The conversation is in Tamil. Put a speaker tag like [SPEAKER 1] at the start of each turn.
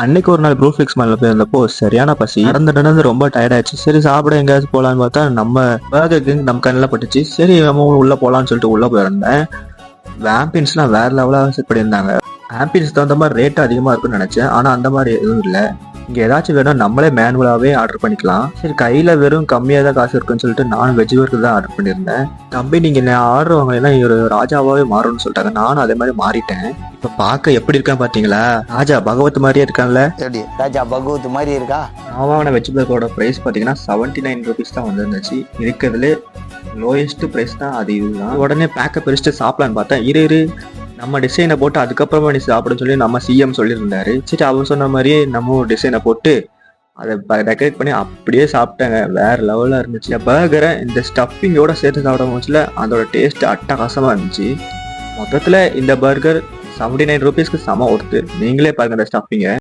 [SPEAKER 1] அன்னைக்கு ஒரு நாள் ப்ரூஃபிக்ஸ் மேல போயிருந்தப்போ சரியான பசி. நடந்து ரொம்ப டயர்ட் ஆயிடுச்சு. சரி சாப்பிட எங்கேயாவது போலான்னு பார்த்தா நம்ம பர்கர் கிங் நம்ம கண்ணில் பட்டுச்சு. சரி நம்ம உள்ள போலான்னு சொல்லிட்டு உள்ள போயிருந்தேன். ஆம்பியன்ஸ்லாம் வேற லெவலாக செட் பண்ணியிருந்தாங்க. ஆம்பியன்ஸ் தகுந்த மாதிரி ரேட் அதிகமாக இருக்குன்னு நினைச்சேன். ஆனால் அந்த மாதிரி எதுவும் இல்லை. இங்கே ஏதாச்சும் வேணும் நம்மளே மேனுவலாகவே ஆர்டர் பண்ணிக்கலாம். சரி கையில் வெறும் கம்மியாக தான் காசு இருக்குன்னு சொல்லிட்டு நான் வெஜ் பர்கர் தான் ஆர்டர் பண்ணியிருந்தேன். தம்பி நீங்கள் ஆர்டர் வாங்கினா ஒரு ராஜாவாகவே மாறும்னு சொல்லிட்டாங்க. நானும் அதே மாதிரி மாறிட்டேன். இப்போ பார்க்க எப்படி இருக்கான்னு பார்த்தீங்களா? ராஜா பகவத் மாதிரியே இருக்கான்ல?
[SPEAKER 2] எப்படி ராஜா பகவத் மாதிரி இருக்கா?
[SPEAKER 1] நான் வாங்கின வெஜ் பர்கரோட ப்ரைஸ் பார்த்தீங்கன்னா 79 rupees தான் வந்துருந்துச்சு. இருக்கிறதுலே லோயஸ்ட் ப்ரைஸ் தான் அது. இதுதான். உடனே பேக்கை பிரிச்சுட்டு சாப்பிடலான்னு பார்த்தேன். இரு நம்ம டிசைனை போட்டு அதுக்கப்புறமா நீ சாப்பிடுன்னு சொல்லி நம்ம சிஎம் சொல்லியிருந்தாரு. சரி அவர் சொன்ன மாதிரியே நம்ம ஒரு டிசைனை போட்டு அதை டெக்கரேட் பண்ணி அப்படியே சாப்பிட்டாங்க. வேற லெவலாக இருந்துச்சு. பர்கரை இந்த ஸ்டஃபிங்கோட சேர்த்து சாப்பிட போச்சுல அதோட டேஸ்ட் அட்டகாசமாக இருந்துச்சு. மொத்தத்தில் இந்த பர்கர் 79 rupeesக்கு செம ஒர்த்து. நீங்களே பாருங்க இந்த ஸ்டஃபிங்கை.